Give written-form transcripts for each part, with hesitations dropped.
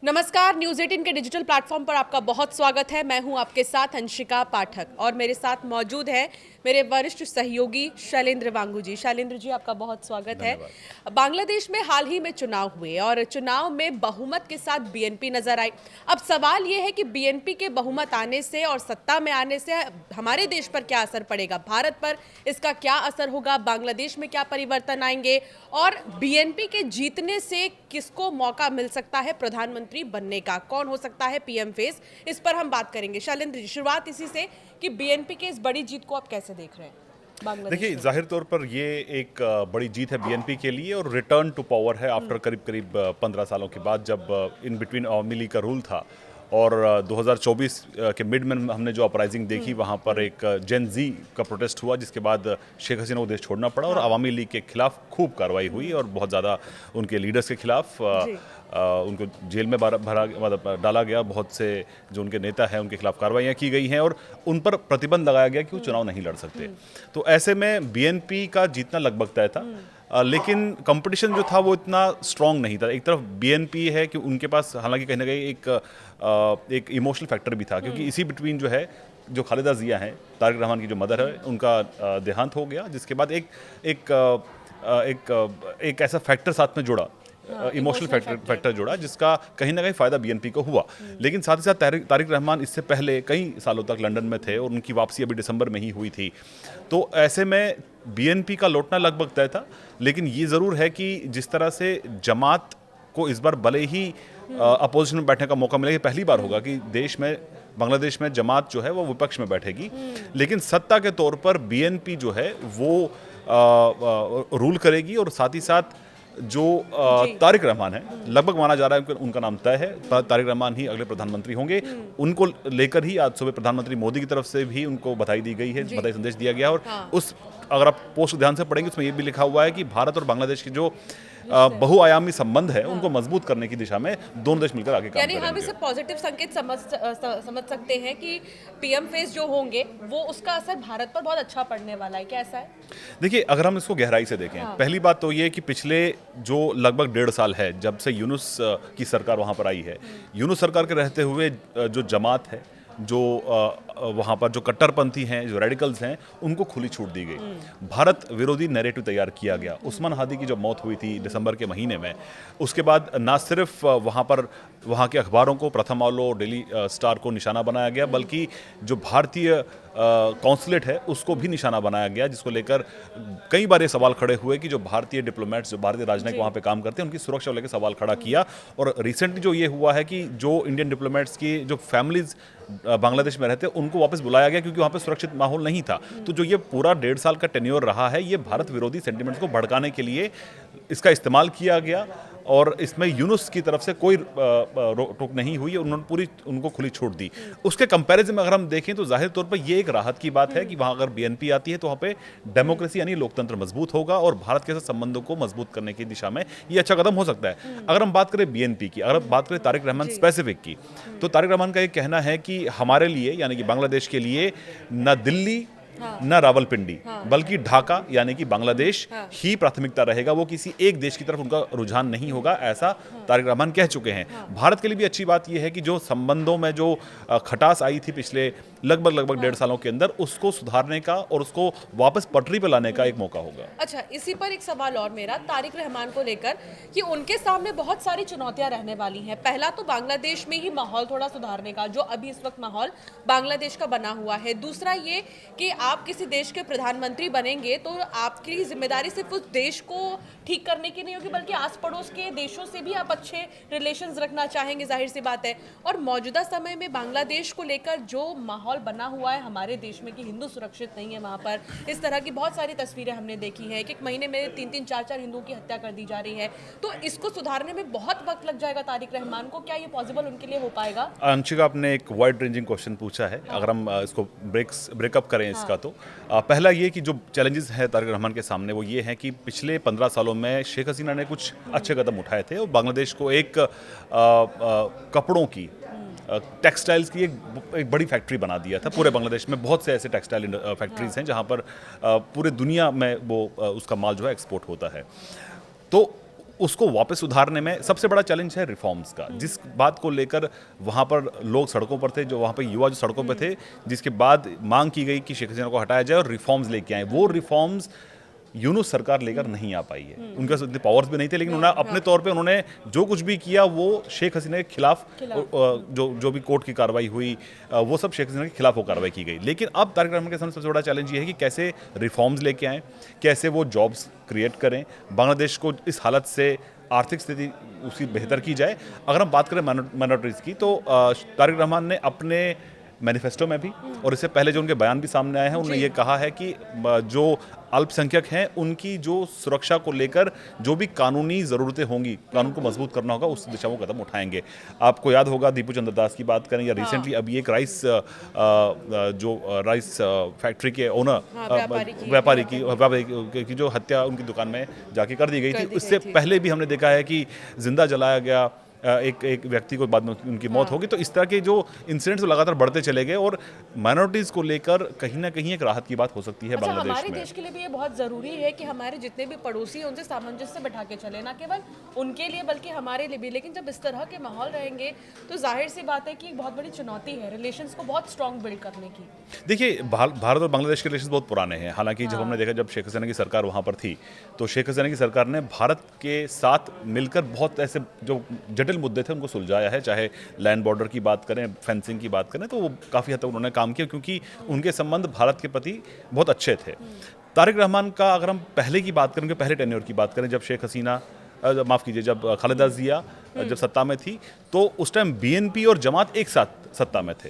नमस्कार, न्यूज़ 18 के digital platform पर आपका बहुत स्वागत है। मैं हूं आपके साथ अंशिका पाठक और मेरे साथ मौजूद है मेरे वरिष्ठ सहयोगी शैलेंद्र वांगू जी। शैलेंद्र जी, आपका बहुत स्वागत है। बांग्लादेश में हाल ही में चुनाव हुए और चुनाव में बहुमत के साथ बीएनपी नजर आई। अब सवाल ये है कि बीएनपी के बहुमत आने से और सत्ता में आने से हमारे देश पर क्या असर पड़ेगा, भारत पर इसका क्या असर होगा, बांग्लादेश में क्या परिवर्तन आएंगे और बीएनपी के जीतने से किसको मौका मिल सकता है प्रधानमंत्री बनने का, कौन हो सकता है पीएम फेस, इस पर हम बात करेंगे। शैलेंद्र जी, शुरुआत इसी से कि बीएनपी के इस बड़ी जीत को आप कैसे देख रहे हैं बांग्लादेश देखिए, में? जाहिर तौर पर ये एक बड़ी जीत है बीएनपी के लिए और रिटर्न टू पावर है आफ्टर करीब 15 सालों के बाद, जब इन बिटवीन अवामी लीग का रूल था और 2024 के मिड में हमने जो अपराइजिंग देखी, वहाँ पर एक जेन जी का प्रोटेस्ट हुआ, जिसके बाद शेख हसीना को देश छोड़ना पड़ा और अवामी लीग के खिलाफ खूब कार्रवाई हुई और बहुत ज़्यादा उनके लीडर्स के खिलाफ उनको जेल में मतलब डाला गया। बहुत से जो उनके नेता हैं उनके खिलाफ कार्रवाइयाँ की गई हैं और उन पर प्रतिबंध लगाया गया कि वो चुनाव नहीं लड़ सकते। तो ऐसे में बीएनपी का जीतना लगभग तय था, लेकिन कंपटीशन जो था वो इतना स्ट्रांग नहीं था। एक तरफ बीएनपी है कि उनके पास हालांकि कहीं ना कहीं एक इमोशनल फैक्टर भी था, क्योंकि इसी बिटवीन जो है जो खालिदा जिया हैं, तारिक रहमान की जो मदर है, उनका देहांत हो गया, जिसके बाद एक ऐसा फैक्टर साथ में जुड़ा, इमोशनल फैक्टर जुड़ा, जिसका कहीं ना कहीं फायदा बीएनपी को हुआ। लेकिन साथ ही साथ तारिक रहमान इससे पहले कई सालों तक लंदन में थे और उनकी वापसी अभी दिसंबर में ही हुई थी। तो ऐसे में बीएनपी का लौटना लगभग तय था। लेकिन ये ज़रूर है कि जिस तरह से जमात को इस बार भले ही अपोजिशन में बैठने का मौका मिलेगा, पहली बार होगा कि बांग्लादेश में जमात जो है वो विपक्ष में बैठेगी, लेकिन सत्ता के तौर पर बीएनपी जो है वो रूल करेगी। और साथ ही साथ जो तारिक रहमान है, लगभग माना जा रहा है उनका नाम तय है, तारिक रहमान ही अगले प्रधानमंत्री होंगे। उनको लेकर ही आज सुबह प्रधानमंत्री मोदी की तरफ से भी उनको बधाई दी गई है, बधाई संदेश दिया गया। और उस अगर आप पोस्ट ध्यान से पढ़ेंगे, उसमें ये भी लिखा हुआ है कि भारत और बांग्लादेश की जो बहुआयामी संबंध है उनको मजबूत करने की दिशा में दोनों देश मिलकर आगे काम करेंगे। यानी हम इसे पॉजिटिव संकेत समझ सकते हैं कि पीएम फेस जो होंगे वो उसका असर भारत पर बहुत अच्छा पड़ने वाला है, क्या ऐसा है? देखिए, अगर हम इसको गहराई से देखें, पहली बात तो ये कि पिछले जो लगभग 1.5 साल है जब से यूनुस की सरकार वहाँ पर आई है, यूनुस सरकार के रहते हुए जो जमात है, जो वहाँ पर जो कट्टरपंथी हैं, जो रेडिकल्स हैं, उनको खुली छूट दी गई। भारत विरोधी नैरेटिव तैयार किया गया। उस्मान हादी की जब मौत हुई थी दिसंबर के महीने में, उसके बाद ना सिर्फ वहाँ के अखबारों को, प्रथम आलो, डेली स्टार को निशाना बनाया गया, बल्कि जो भारतीय कॉन्सुलेट है उसको भी निशाना बनाया गया, जिसको लेकर कई बार ये सवाल खड़े हुए कि जो भारतीय डिप्लोमेट्स, जो भारतीय राजनयिक वहाँ पे काम करते हैं, उनकी सुरक्षा को लेकर सवाल खड़ा किया। और रिसेंटली जो ये हुआ है कि जो इंडियन डिप्लोमेट्स की जो फैमिलीज बांग्लादेश में रहते हैं उनको वापस बुलाया गया, क्योंकि वहाँ पे सुरक्षित माहौल नहीं था। तो जो ये पूरा 1.5 साल का टेन्योर रहा है, ये भारत विरोधी सेंटिमेंट्स को भड़काने के लिए इसका इस्तेमाल किया गया और इसमें यूनुस की तरफ से कोई रोक टोक नहीं हुई, उन्होंने उनको खुली छूट दी। उसके कंपैरिजन में अगर हम देखें तो जाहिर तौर पर ये एक राहत की बात है कि वहाँ अगर बीएनपी आती है तो वहाँ पे डेमोक्रेसी यानी लोकतंत्र मजबूत होगा और भारत के साथ संबंधों को मजबूत करने की दिशा में ये अच्छा कदम हो सकता है। अगर हम बात करें बीएनपी की, अगर बात करें तारिक रहमान स्पेसिफिक की, तो तारिक रहमान का ये कहना है कि हमारे लिए यानी कि बांग्लादेश के लिए न दिल्ली न रावलपिंडी बल्कि ढाका यानी कि बांग्लादेश ही प्राथमिकता रहेगा, वो किसी एक देश की तरफ उनका रुझान नहीं होगा, ऐसा तारिक रहमान कह चुके हैं। भारत के लिए भी अच्छी बात यह है कि जो संबंधों में जो खटास आई थी पिछले लगभग 1.5 सालों के अंदर, उसको सुधारने का और उसको वापस पटरी पर लाने का एक मौका होगा। अच्छा, इसी पर एक सवाल और मेरा तारिक रहमान को लेकर कि उनके सामने बहुत सारी चुनौतियां रहने वाली हैं। पहला तो बांग्लादेश में ही माहौल थोड़ा सुधारने का, जो अभी इस वक्त माहौल बांग्लादेश का बना हुआ है। दूसरा ये कि आप किसी देश के प्रधानमंत्री बनेंगे तो आपकी जिम्मेदारी सिर्फ उस देश को ठीक करने की नहीं होगी, बल्कि आस पड़ोस के देशों से भी आप अच्छे रिलेशंस रखना चाहेंगे, जाहिर सी बात है। और मौजूदा समय में बांग्लादेश को लेकर जो माहौल बना हुआ है हमारे देश में कि हिंदू सुरक्षित नहीं है वहाँ पर, इस तरह की बहुत सारी तस्वीरें हमने देखी हैं। एक महीने में 3-3, 4-4 हिंदुओं की हत्या कर दी जा रही है। तो इसको सुधारने में बहुत वक्त लग जाएगा तारिक रहमान को, क्या ये पॉसिबल उनके लिए हो पाएगा? अंशिका, आपने एक वाइड रेंजिंग क्वेश्चन पूछा है। अगर हम इसको ब्रेकअप करें इसका, तो पहला ये कि जो चैलेंजेस है तारिक रहमान के सामने वो ये है कि पिछले 15 सालों में शेख हसीना ने कुछ अच्छे कदम उठाए थे और बांग्लादेश को एक कपड़ों की, टेक्सटाइल्स की एक बड़ी फैक्ट्री बना दिया था। पूरे बांग्लादेश में बहुत से ऐसे टेक्सटाइल फैक्ट्रीज हैं जहां पर पूरे दुनिया में वो उसका माल जो है एक्सपोर्ट होता है। तो उसको वापस सुधारने में सबसे बड़ा चैलेंज है रिफॉर्म्स का। जिस बात को लेकर वहाँ पर लोग सड़कों पर थे, जो वहाँ पर युवा जो सड़कों पर थे, जिसके बाद मांग की गई कि शेख हसीना को हटाया जाए और रिफॉर्म्स लेके आए, वो रिफॉर्म्स यूनुस सरकार लेकर नहीं आ पाई है। उनके पास इतने पावर्स भी नहीं थे, लेकिन उन्होंने अपने तौर पे उन्होंने जो कुछ भी किया वो शेख हसीना के खिलाफ जो भी कोर्ट की कार्रवाई हुई वो सब शेख हसीना के खिलाफ वो कार्रवाई की गई। लेकिन अब तारिक रहमान के सामने सबसे बड़ा चैलेंज ये है कि कैसे रिफॉर्म्स लेके आएँ, कैसे वो जॉब्स क्रिएट करें, बांग्लादेश को इस हालत से आर्थिक स्थिति उसकी बेहतर की जाए। अगर हम बात करें माइनॉरिटीज़ की, तो तारिक रहमान ने अपने मैनिफेस्टो में भी और इससे पहले जो उनके बयान भी सामने आए हैं, उन्होंने ये कहा है कि जो अल्पसंख्यक हैं उनकी जो सुरक्षा को लेकर जो भी कानूनी ज़रूरतें होंगी, कानून को मजबूत करना होगा, उस दिशा में कदम उठाएंगे। आपको याद होगा दीपू चंद्र दास की बात करें या रिसेंटली अभी एक राइस फैक्ट्री के ओनर व्यापारी की जो हत्या उनकी दुकान में जाके कर दी गई थी। उससे पहले भी हमने देखा है कि जिंदा जलाया गया एक व्यक्ति को, बाद में उनकी मौत होगी। तो इस तरह के जो इंसिडेंट्स लगातार बढ़ते चले गए और माइनॉरिटीज़ को लेकर कहीं ना कहीं एक राहत की बात हो सकती है बांग्लादेश में। हमारे देश के लिए भी ये बहुत ज़रूरी है कि हमारे जितने भी पड़ोसी हैं उनसे सामंजस्य बैठा के चले, ना केवल उनके लिए बल्कि हमारे लिए भी। लेकिन जब इस तरह के माहौल रहेंगे तो जाहिर सी बात है कि एक बहुत बड़ी चुनौती है रिलेशंस को बहुत स्ट्रॉन्ग बिल्ड करने की। देखिए, भारत और बांग्लादेश के रिलेशन बहुत पुराने हैं। हालांकि जब हमने देखा, जब शेख हसीना की सरकार वहाँ पर थी, तो शेख हसीना की सरकार ने भारत के साथ मिलकर बहुत ऐसे जो जटिल मुद्दे थे उनको सुलझाया है। चाहे लैंड बॉर्डर की बात करें, फेंसिंग की बात करें, तो वो काफ़ी हद तक उन्होंने काम किया क्योंकि उनके संबंध भारत के प्रति बहुत अच्छे थे। तारिक रहमान का अगर हम पहले की बात करें, उनके पहले टेन्योर की बात करें, जब शेख हसीना माफ़ कीजिए, जब खालिदा जिया जब सत्ता में थी, तो उस टाइम बीएनपी और जमात एक साथ सत्ता में थे।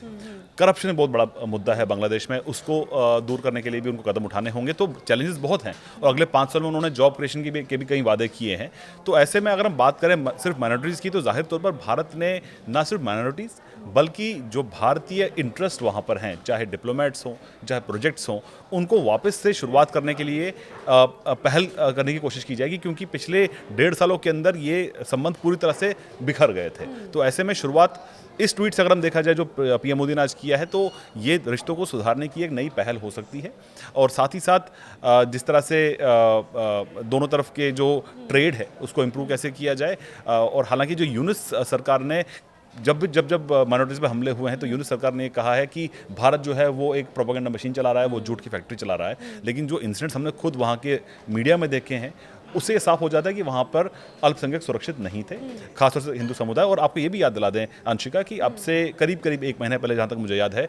करप्शन बहुत बड़ा मुद्दा है बांग्लादेश में, उसको दूर करने के लिए भी उनको कदम उठाने होंगे। तो चैलेंजेस बहुत हैं और अगले 5 साल में उन्होंने जॉब क्रिएशन के भी कई वादे किए हैं। तो ऐसे में अगर हम बात करें सिर्फ माइनॉरिटीज़ की, तो जाहिर तौर पर भारत ने ना सिर्फ माइनॉरिटीज़ बल्कि जो भारतीय इंटरेस्ट वहाँ पर हैं, चाहे डिप्लोमेट्स हों, चाहे प्रोजेक्ट्स हों, उनको वापस से शुरुआत करने के लिए पहल करने की कोशिश की जाएगी, क्योंकि पिछले 1.5 सालों के अंदर ये संबंध पूरी तरह से बिखर गए थे। तो ऐसे में शुरुआत इस ट्वीट से अगर हम देखा जाए जो पीएम मोदी ने आज किया है, तो ये रिश्तों को सुधारने की एक नई पहल हो सकती है। और साथ ही साथ जिस तरह से दोनों तरफ के जो ट्रेड है उसको इम्प्रूव कैसे किया जाए। और हालांकि जो यूनुस सरकार ने जब माइनॉरिटीज़ पे हमले हुए हैं, तो यूनुस सरकार ने कहा है कि भारत जो है वो एक प्रोपेगेंडा मशीन चला रहा है, वो झूठ की फैक्ट्री चला रहा है। लेकिन जो इंसिडेंट्स हमने खुद वहाँ के मीडिया में देखे हैं, उससे ये साफ हो जाता है कि वहाँ पर अल्पसंख्यक सुरक्षित नहीं थे, खासतौर से हिंदू समुदाय। और आपको ये भी याद दिला दें अंशिका कि अब से करीब 1 महीने पहले, जहाँ तक मुझे याद है,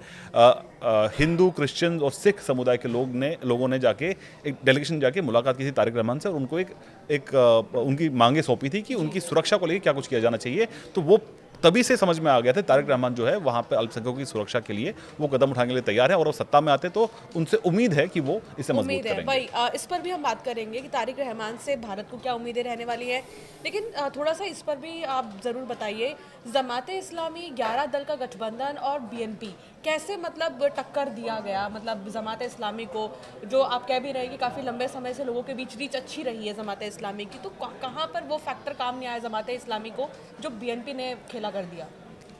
हिंदू, क्रिश्चियन और सिख समुदाय के लोगों ने जाके एक डेलीगेशन जाके मुलाकात की थी तारिक रहमान से, और उनको एक उनकी मांगे सौंपी थी कि उनकी सुरक्षा को लेकर क्या कुछ किया जाना चाहिए। तो वो तभी से समझ में आ गया था तारिक रहमान जो है वहाँ पे अल्पसंख्यकों की सुरक्षा के लिए वो कदम उठाने के लिए तैयार है, और वो सत्ता में आते तो उनसे उम्मीद है कि वो इसे मजबूत करेंगे। भाई इस पर भी हम बात करेंगे कि तारिक रहमान से भारत को क्या उम्मीदें रहने वाली है, लेकिन थोड़ा सा इस पर भी आप ज़रूर बताइए। जमाते इस्लामी 11 दल का गठबंधन और बीएनपी कैसे मतलब टक्कर दिया गया, मतलब जमाते इस्लामी को, जो आप कह भी रहे हैं कि काफ़ी लंबे समय से लोगों के बीच रीच अच्छी रही है जमाते इस्लामी की, तो कहाँ पर वो फैक्टर काम नहीं आया जमाते इस्लामी को जो बीएनपी ने खेला कर दिया?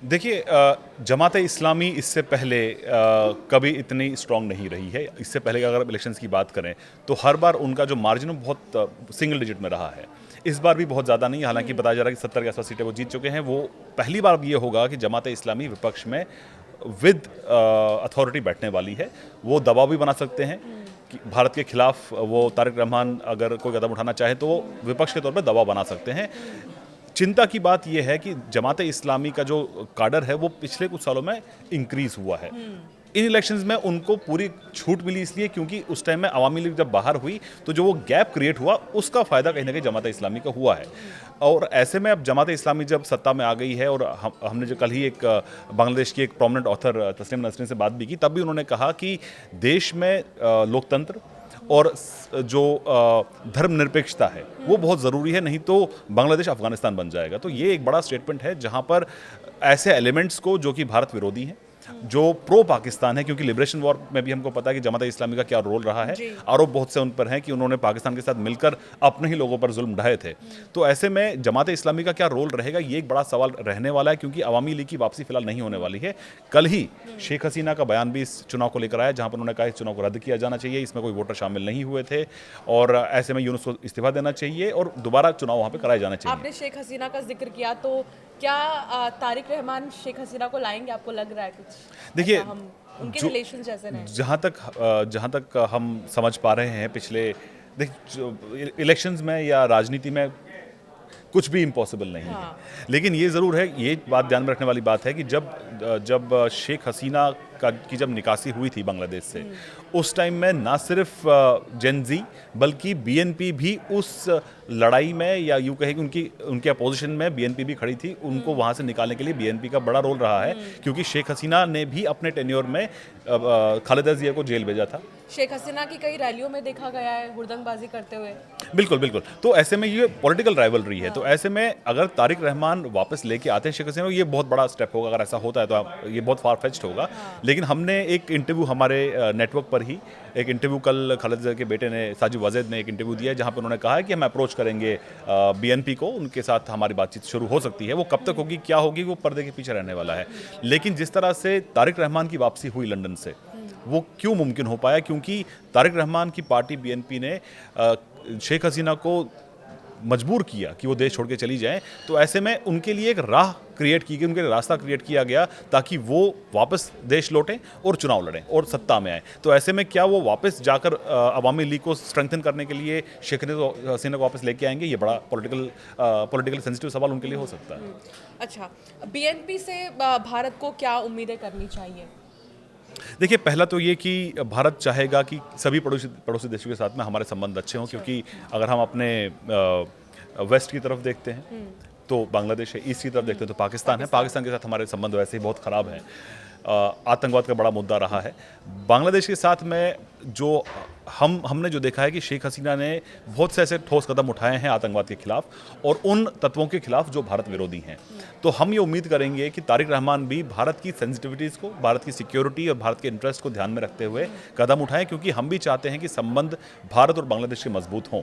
देखिए, जमाते इस्लामी इससे पहले कभी इतनी स्ट्रांग नहीं रही है। इससे पहले अगर इलेक्शंस की बात करें तो हर बार उनका जो मार्जिन बहुत सिंगल डिजिट में रहा है। इस बार भी बहुत ज़्यादा नहीं, हालांकि बताया जा रहा है कि 70 के आसपास सीटें वो जीत चुके हैं। वो पहली बार ये होगा कि जमाते इस्लामी विपक्ष में विद अथॉरिटी बैठने वाली है। वो दबाव भी बना सकते हैं कि भारत के खिलाफ वो तारिक रहमान अगर कोई कदम उठाना चाहे तो वो विपक्ष के तौर पर दबाव बना सकते हैं। चिंता की बात यह है कि जमाते इस्लामी का जो काडर है वो पिछले कुछ सालों में इंक्रीज हुआ है। इन इलेक्शंस में उनको पूरी छूट मिली इसलिए क्योंकि उस टाइम में अवामी लीग जब बाहर हुई तो जो वो गैप क्रिएट हुआ उसका फ़ायदा कहीं ना कहीं जमात इस्लामी का हुआ है। और ऐसे में अब जमात इस्लामी जब सत्ता में आ गई है, और हमने जो कल ही एक बांग्लादेश की एक प्रोमिनेंट ऑथर तस्नीम नसरीन से बात भी की, तब भी उन्होंने कहा कि देश में लोकतंत्र और जो धर्मनिरपेक्षता है वो बहुत ज़रूरी है, नहीं तो बांग्लादेश अफगानिस्तान बन जाएगा। तो ये एक बड़ा स्टेटमेंट है जहाँ पर ऐसे एलिमेंट्स को जो कि भारत विरोधी हैं जो प्रो पाकिस्तान है, क्योंकि लिबरेशन वॉर में भी हमको पता है कि जमात इस्लामी का क्या रोल रहा है। जी। आरोप बहुत से उन पर हैं कि उन्होंने पाकिस्तान के साथ मिलकर अपने ही लोगों पर जुल्म ढाए थे। तो ऐसे में जमात इस्लामी का क्या रोल रहेगा, ये एक बड़ा सवाल रहने वाला है, क्योंकि अवामी लीग की वापसी फिलहाल नहीं होने वाली है। कल ही शेख हसीना का बयान भी इस चुनाव को लेकर आया, जहां पर उन्होंने कहा इस चुनाव को रद्द किया जाना चाहिए, इसमें कोई वोटर शामिल नहीं हुए थे और ऐसे में यूनुस को इस्तीफा देना चाहिए और दोबारा चुनाव वहां पे कराए जाने चाहिए। आपने शेख हसीना का जिक्र किया, तो क्या तारिक रहमान शेख हसीना को लाएंगे, आपको लग रहा है कुछ? देखिए, ऐसा उनके जो- रिलेशन जैसे रहे? जहाँ तक हम समझ पा रहे हैं पिछले इलेक्शंस में या राजनीति में कुछ भी इम्पॉसिबल नहीं है। लेकिन ये ज़रूर है, ये बात ध्यान में रखने वाली बात है कि जब शेख हसीना की जब निकासी हुई थी बांग्लादेश से, उस टाइम में ना सिर्फ जेनजी बल्कि बीएनपी भी उस लड़ाई में, या यूँ कहें कि उनके अपोजिशन में बीएनपी भी खड़ी थी। उनको वहाँ से निकालने के लिए बीएनपी का बड़ा रोल रहा है, क्योंकि शेख हसीना ने भी अपने टेन्योर में खालिदा जिया को जेल भेजा था। शेख हसीना की कई रैलियों में देखा गया है हुड़दंगबाजी करते हुए। बिल्कुल बिल्कुल। तो ऐसे में ये पॉलिटिकल राइवलरी है। तो ऐसे में अगर तारिक रहमान वापस लेके आते हैं शेख हसीना को, ये बहुत बड़ा स्टेप होगा। अगर ऐसा होता है तो ये बहुत फार फेच्ड होगा। लेकिन हमने एक इंटरव्यू हमारे नेटवर्क पर ही एक इंटरव्यू कल खालिद जिया के बेटे ने, साजिद वाजिद ने एक इंटरव्यू दिया, जहां पर उन्होंने कहा है कि हम अप्रोच करेंगे बीएनपी को, उनके साथ हमारी बातचीत शुरू हो सकती है। वो कब तक होगी, क्या होगी, वो पर्दे के पीछे रहने वाला है। लेकिन जिस तरह से तारिक रहमान की वापसी हुई लंदन से, वो क्यों मुमकिन हो पाया? क्योंकि तारिक रहमान की पार्टी बीएनपी ने शेख हसीना को मजबूर किया कि वो देश छोड़ के चली जाएं। तो ऐसे में उनके लिए एक राह क्रिएट की गई, उनके लिए रास्ता क्रिएट किया गया ताकि वो वापस देश लौटें और चुनाव लड़ें और सत्ता में आए। तो ऐसे में क्या वो वापस जाकर अवामी लीग को स्ट्रेंथन करने के लिए शेख हसीना को वापस लेके आएंगे? ये बड़ा पॉलिटिकल सेंसिटिव सवाल उनके लिए हो सकता है। अच्छा, बीएनपी से भारत को क्या उम्मीदें करनी चाहिए? देखिए, पहला तो ये कि भारत चाहेगा कि सभी पड़ोसी देशों के साथ में हमारे संबंध अच्छे हों, क्योंकि अगर हम अपने वेस्ट की तरफ देखते हैं तो बांग्लादेश है, ईस्ट की तरफ देखते हैं तो पाकिस्तान है। पाकिस्तान के साथ हमारे संबंध वैसे ही बहुत ख़राब हैं। आतंकवाद का बड़ा मुद्दा रहा है। बांग्लादेश के साथ में जो हमने जो देखा है कि शेख हसीना ने बहुत से ऐसे ठोस कदम उठाए हैं आतंकवाद के खिलाफ और उन तत्वों के खिलाफ जो भारत विरोधी हैं। तो हम ये उम्मीद करेंगे कि तारिक रहमान भी भारत की सेंसिटिविटीज़ को, भारत की सिक्योरिटी और भारत के इंटरेस्ट को ध्यान में रखते हुए कदम उठाएं, क्योंकि हम भी चाहते हैं कि संबंध भारत और बांग्लादेश के मजबूत हों,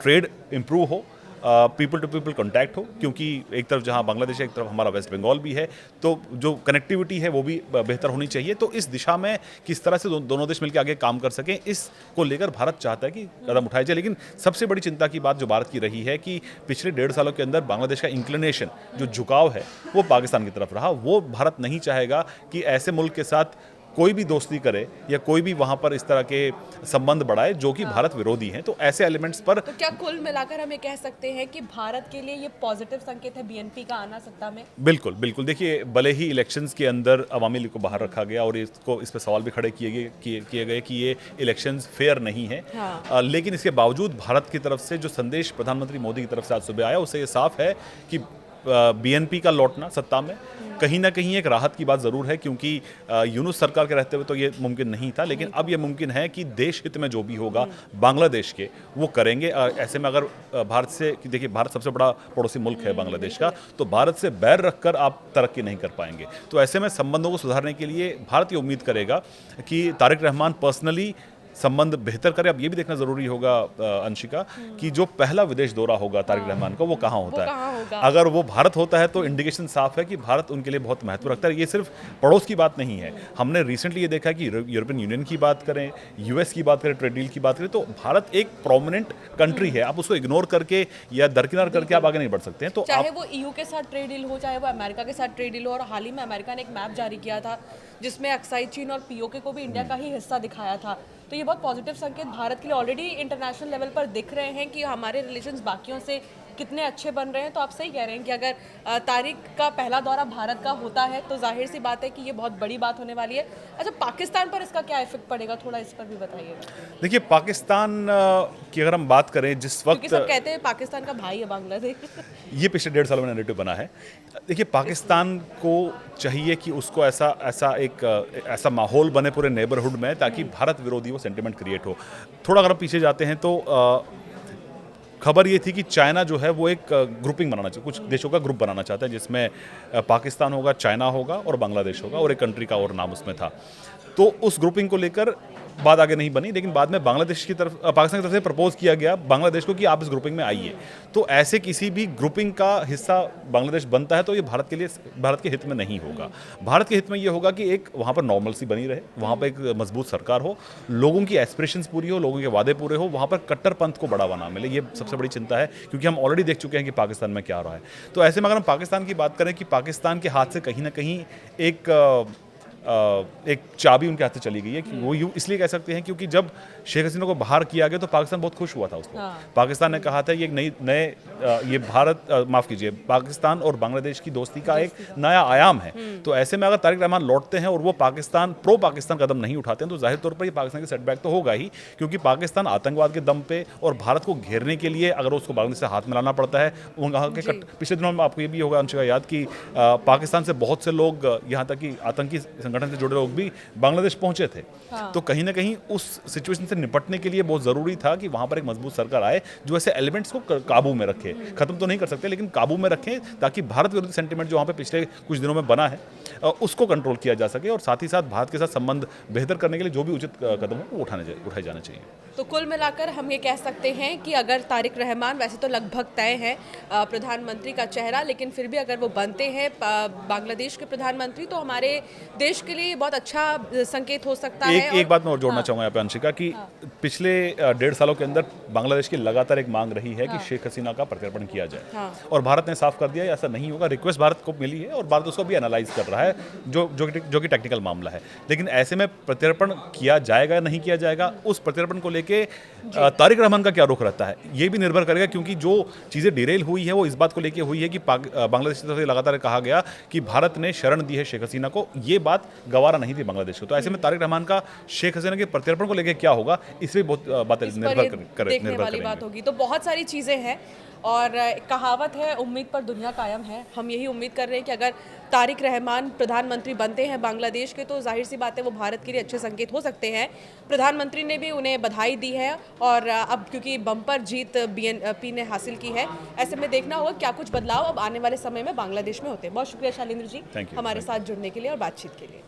ट्रेड इम्प्रूव हो, पीपल टू पीपल कॉन्टैक्ट हो, क्योंकि एक तरफ जहां बांग्लादेश है, एक तरफ हमारा वेस्ट बंगाल भी है, तो जो कनेक्टिविटी है वो भी बेहतर होनी चाहिए। तो इस दिशा में किस तरह से दोनों देश मिलकर आगे काम कर सकें, इसको लेकर भारत चाहता है कि कदम उठाए जाए। लेकिन सबसे बड़ी चिंता की बात जो भारत की रही है कि पिछले 1.5 सालों के अंदर बांग्लादेश का इंक्लिनेशन, जो झुकाव है, वो पाकिस्तान की तरफ रहा। वो भारत नहीं चाहेगा कि ऐसे मुल्क के साथ कोई भी दोस्ती करे या कोई भी वहां पर इस तरह के संबंध बढ़ाए जो कि भारत विरोधी हैं। तो ऐसे एलिमेंट्स पर तो क्या कुल मिलाकर हम ये कह सकते हैं कि भारत के लिए ये पॉजिटिव संकेत है बीएनपी का आना सत्ता में? बिल्कुल बिल्कुल। देखिए, भले ही इलेक्शंस के अंदर अवामी लीग को बाहर रखा गया और इस पर सवाल भी खड़े किए गए कि ये इलेक्शंस फेयर नहीं है, लेकिन इसके बावजूद भारत की तरफ से जो संदेश प्रधानमंत्री मोदी की तरफ से आज सुबह आया, उससे ये साफ है कि बीएनपी का लौटना सत्ता में कहीं ना कहीं एक राहत की बात ज़रूर है, क्योंकि यूनुस सरकार के रहते हुए तो ये मुमकिन नहीं था। लेकिन अब ये मुमकिन है कि देश हित में जो भी होगा बांग्लादेश के, वो करेंगे। ऐसे में अगर भारत से, देखिए भारत सबसे बड़ा पड़ोसी मुल्क है बांग्लादेश का, तो भारत से बैर रखकर आप तरक्की नहीं कर पाएंगे। तो ऐसे में संबंधों को सुधारने के लिए भारत ये उम्मीद करेगा कि तारिक रहमान पर्सनली संबंध बेहतर करे। अब ये भी देखना जरूरी होगा अंशिका कि जो पहला विदेश दौरा होगा तारिक रहमान का, वो कहाँ होता है। अगर वो भारत होता है तो इंडिकेशन साफ है कि भारत उनके लिए बहुत महत्व रखता है। ये सिर्फ पड़ोस की बात नहीं है। हमने रिसेंटली ये देखा कि यूरोपियन यूनियन की बात करें, यूएस की बात करें, ट्रेड डील की बात करें, तो भारत एक प्रोमिनेंट कंट्री है। आप उसको इग्नोर करके या दरकिनार करके आप आगे नहीं बढ़ सकते हैं। तो चाहे वो ईयू के साथ ट्रेड डील हो, चाहे वो अमेरिका के साथ ट्रेड डील हो। और हाल ही में अमेरिका ने एक मैप जारी किया था जिसमें अक्साई चीन और पीओके को भी इंडिया का ही हिस्सा दिखाया था। तो ये बहुत पॉजिटिव संकेत भारत के लिए ऑलरेडी इंटरनेशनल लेवल पर दिख रहे हैं कि हमारे रिलेशंस बाकियों से कितने अच्छे बन रहे हैं। तो आप सही कह रहे हैं कि अगर तारिक का पहला दौरा भारत का होता है तो जाहिर सी बात है कि ये बहुत बड़ी बात होने वाली है। अच्छा, पाकिस्तान पर इसका क्या इफेक्ट पड़ेगा, थोड़ा इस पर भी बताइएगा। देखिए, पाकिस्तान की अगर हम बात करें, जिस वक्त सब कहते हैं पाकिस्तान का भाई है बांग्लादेश, ये पिछले 1.5 सालों में नैरेटिव बना है। देखिए, पाकिस्तान को चाहिए कि उसको ऐसा माहौल बने पूरे नेबरहुड में ताकि भारत विरोधी वो सेंटिमेंट क्रिएट हो। थोड़ा अगर हम पीछे जाते हैं तो खबर ये थी कि चाइना जो है वो एक ग्रुपिंग बनाना चाहता, कुछ देशों का ग्रुप बनाना चाहता है, जिसमें पाकिस्तान होगा, चाइना होगा और बांग्लादेश होगा, और एक कंट्री का और नाम उसमें था। तो उस ग्रुपिंग को लेकर बात आगे नहीं बनी, लेकिन बाद में बांग्लादेश की तरफ, पाकिस्तान की तरफ से प्रपोज किया गया बांग्लादेश को कि आप इस ग्रुपिंग में आइए। तो ऐसे किसी भी ग्रुपिंग का हिस्सा बांग्लादेश बनता है तो ये भारत के लिए, भारत के हित में नहीं होगा। भारत के हित में ये होगा कि एक वहाँ पर नॉर्मलसी बनी रहे, वहाँ पर एक मजबूत सरकार हो, लोगों की एस्पिरेशंस पूरी हो, लोगों के वादे पूरे हो, वहाँ पर कट्टरपंथ को बढ़ावा ना मिले। ये सबसे बड़ी चिंता है, क्योंकि हम ऑलरेडी देख चुके हैं कि पाकिस्तान में क्या हो रहा है। तो ऐसे में अगर हम पाकिस्तान की बात करें कि पाकिस्तान के हाथ से कहीं ना कहीं एक चाबी उनके हाथ से चली गई है, कि वो यूँ इसलिए कह सकते हैं क्योंकि जब शेख हसीना को बाहर किया गया तो पाकिस्तान बहुत खुश हुआ था उसको। पाकिस्तान ने कहा था ये एक ये भारत, माफ़ कीजिए, पाकिस्तान और बांग्लादेश की दोस्ती का एक नया आयाम है। तो ऐसे में अगर तारिक रहमान लौटते हैं और वो प्रो पाकिस्तान कदम नहीं उठाते हैं तो जाहिर तौर पर ये पाकिस्तान की सेटबैक तो होगा ही, क्योंकि पाकिस्तान आतंकवाद के दम पे और भारत को घेरने के लिए अगर उसको बांग्लादेश से हाथ मिलाना पड़ता है। वहाँ के पिछले दिनों में आपको ये भी होगा अंशिका याद कि पाकिस्तान से बहुत से लोग, यहाँ तक कि आतंकी संगठन से जुड़े लोग भी बांग्लादेश पहुंचे थे। तो कहीं ना कहीं उस सिचुएशन से निपटने के लिए बहुत जरूरी था कि वहां पर एक मजबूत सरकार आए जो ऐसे एलिमेंट्स को काबू में रखे। खत्म तो नहीं कर सकते, लेकिन काबू में रखें, ताकि भारत विरोधी सेंटीमेंट जो वहां पे पिछले कुछ दिनों में बना है उसको कंट्रोल किया जा सके, और साथ ही साथ भारत के साथ संबंध बेहतर करने के लिए जो भी उचित कदम हो वो उठाए जाने चाहिए। तो कुल मिलाकर हम ये कह सकते हैं कि अगर तारिक रहमान, वैसे तो लगभग तय है प्रधानमंत्री का चेहरा, लेकिन फिर भी अगर वो बनते हैं बांग्लादेश के प्रधानमंत्री तो हमारे देश के लिए बहुत अच्छा संकेत हो सकता है। एक बात मैं और जोड़ना चाहूँगा यहाँ पे अंशिका, कि पिछले 1.5 सालों के अंदर बांग्लादेश की लगातार एक मांग रही है कि शेख हसीना का प्रत्यर्पण किया जाए, और भारत ने साफ कर दिया है ऐसा नहीं होगा। रिक्वेस्ट भारत को मिली है और भारत उसको भी एनालाइज कर रहा है, जो कि टेक्निकल मामला है। लेकिन ऐसे में प्रत्यर्पण किया जाएगा या नहीं किया जाएगा, उस प्रत्यर्पण को लेके तारिक रहमान का क्या रुख रहता है ये भी निर्भर करेगा, क्योंकि जो चीज़ें डिरेल हुई है वो इस बात को लेके हुई है कि बांग्लादेश की तरफ से लगातार कहा गया कि भारत ने शरण दी है शेख हसीना को। ये बात गवारा नहीं थी बांग्लादेश को। तो ऐसे में तारिक रहमान का शेख हसीना के प्रत्यर्पण को लेके क्या होगा, इस पर बहुत बातें निर्भर करेंगी। बात होगी। तो बहुत सारी चीज़ें हैं, और कहावत है उम्मीद पर दुनिया कायम है। हम यही उम्मीद कर रहे हैं कि अगर तारिक रहमान प्रधानमंत्री बनते हैं बांग्लादेश के तो जाहिर सी बात है वो भारत के लिए अच्छे संकेत हो सकते हैं। प्रधानमंत्री ने भी उन्हें बधाई दी है, और अब क्योंकि बम्पर जीत BNP ने हासिल की है, ऐसे में देखना होगा क्या कुछ बदलाव अब आने वाले समय में बांग्लादेश में होते हैं। बहुत शुक्रिया शैलेंद्र जी हमारे साथ जुड़ने के लिए और बातचीत के लिए।